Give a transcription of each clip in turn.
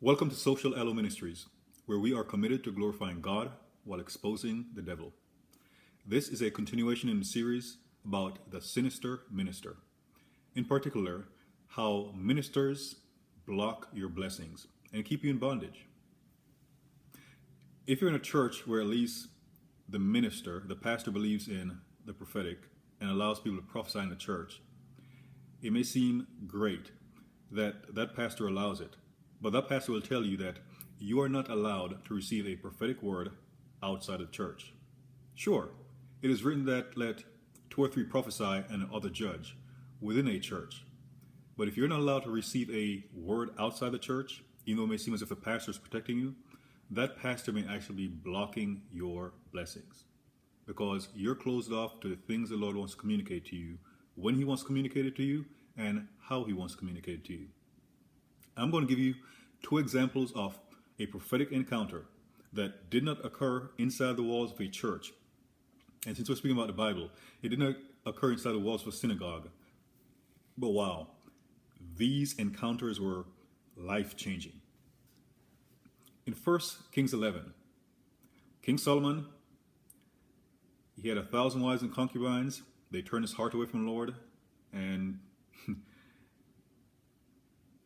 Welcome to Social Elo Ministries, where we are committed to glorifying God while exposing the devil. This is a continuation in the series about the sinister minister. In particular, how ministers block your blessings and keep you in bondage. If you're in a church where at least the minister, the pastor, believes in the prophetic and allows people to prophesy in the church, it may seem great that that pastor allows it, but that pastor will tell you that you are not allowed to receive a prophetic word outside of church. Sure, it is written that let two or three prophesy and another judge within a church. But if you're not allowed to receive a word outside the church, even though it may seem as if the pastor is protecting you, that pastor may actually be blocking your blessings because you're closed off to the things the Lord wants to communicate to you, when he wants to communicate it to you, and how he wants to communicate it to you. I'm going to give you two examples of a prophetic encounter that did not occur inside the walls of a church. And since we're speaking about the Bible, it did not occur inside the walls of a synagogue. But wow, these encounters were life-changing. In 1 Kings 11, King Solomon, he had 1,000 wives and concubines. They turned his heart away from the Lord, and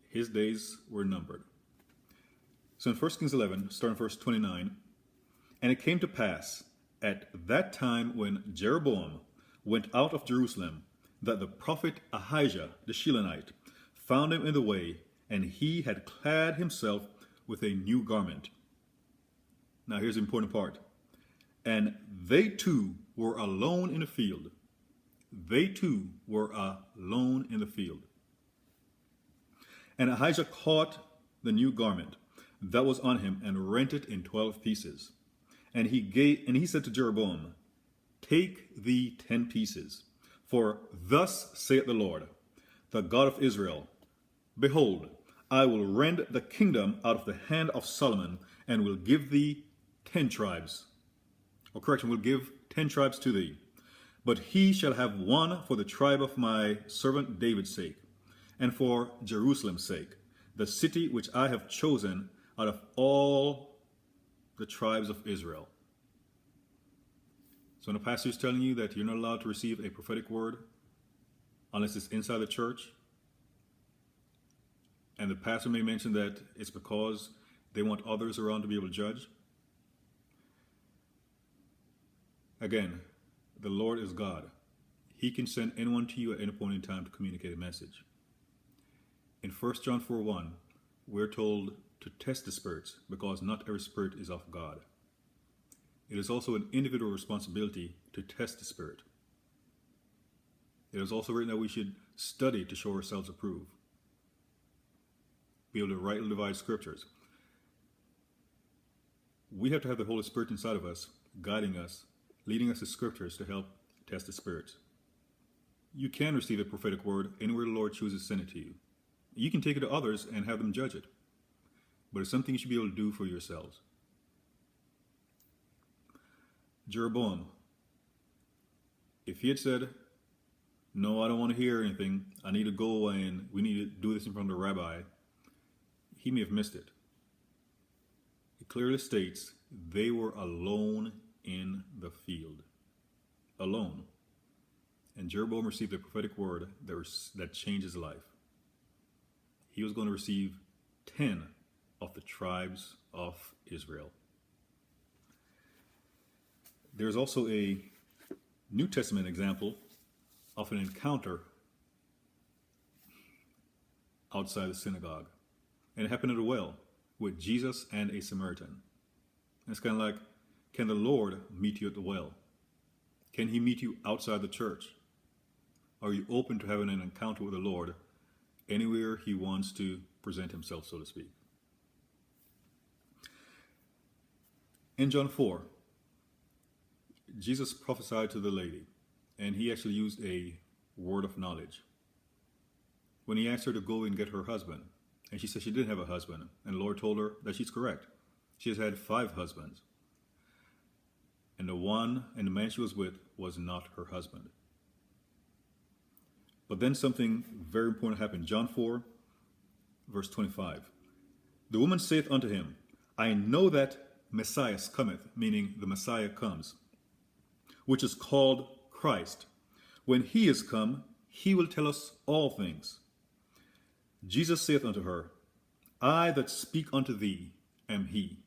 his days were numbered. So in 1 Kings 11, starting verse 29, and it came to pass at that time when Jeroboam went out of Jerusalem, that the prophet Ahijah the Shilonite found him in the way, and he had clad himself with a new garment. Now here's the important part. And they two were alone in the field. They two were alone in the field. And Ahijah caught the new garment that was on him and rent it in 12 pieces. And he said to Jeroboam, take thee 10 pieces, for thus saith the Lord, the God of Israel, behold, I will rend the kingdom out of the hand of Solomon, and will give thee 10 tribes. Or correction, will give 10 tribes to thee. But he shall have one for the tribe of my servant David's sake, and for Jerusalem's sake, the city which I have chosen out of all the tribes of Israel. So when the pastor is telling you that you're not allowed to receive a prophetic word unless it's inside the church, and the pastor may mention that it's because they want others around to be able to judge. Again, the Lord is God. He can send anyone to you at any point in time to communicate a message. In 1 John 4:1, we're told to test the spirits because not every spirit is of God. It is also an individual responsibility to test the spirit. It is also written that we should study to show ourselves approved. Be able to rightly divide scriptures. We have to have the Holy Spirit inside of us, guiding us, leading us to scriptures to help test the spirits. You can receive a prophetic word anywhere the Lord chooses to send it to you. You can take it to others and have them judge it. But it's something you should be able to do for yourselves. Jeroboam, if he had said, no, I don't want to hear anything, I need to go away and we need to do this in front of the rabbi, he may have missed it. It clearly states they were alone in the field. Alone. And Jeroboam received a prophetic word that changed his life. He was going to receive 10 of the tribes of Israel. There's also a New Testament example of an encounter outside the synagogue. And it happened at a well with Jesus and a Samaritan. And it's kind of like, can the Lord meet you at the well? Can he meet you outside the church? Are you open to having an encounter with the Lord anywhere he wants to present himself, so to speak? In John 4, Jesus prophesied to the lady, and he actually used a word of knowledge. When he asked her to go and get her husband, and she said she didn't have a husband, and the Lord told her that she's correct. She has had 5 husbands. And the man she was with was not her husband. But then something very important happened. John 4, verse 25. The woman saith unto him, I know that Messiah cometh, meaning the Messiah comes, which is called Christ. When he is come, he will tell us all things. Jesus saith unto her, I that speak unto thee am he.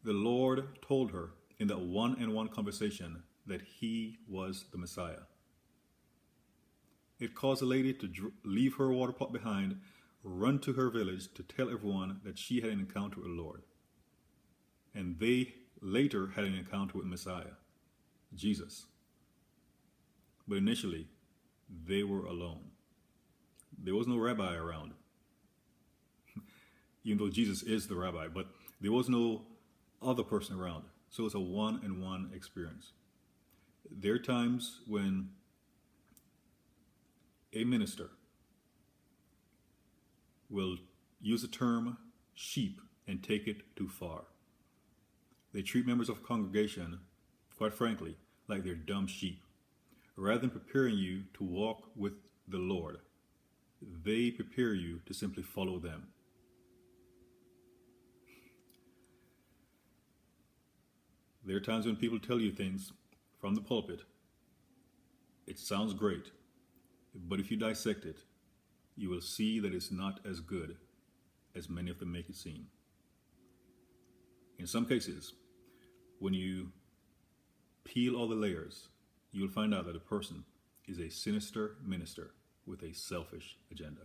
The Lord told her in that one-on-one conversation that he was the Messiah. It caused the lady to leave her water pot behind, run to her village to tell everyone that she had an encounter with the Lord. And they later had an encounter with Messiah, Jesus. But initially, they were alone. There was no rabbi around. Even though Jesus is the rabbi, but there was no other person around. So it's a one-on-one experience. There are times when a minister will use the term sheep and take it too far. They treat members of a congregation, quite frankly, like they're dumb sheep. Rather than preparing you to walk with the Lord, they prepare you to simply follow them. There are times when people tell you things from the pulpit. It sounds great, but if you dissect it, you will see that it's not as good as many of them make it seem. In some cases, when you peel all the layers, you will find out that a person is a sinister minister with a selfish agenda.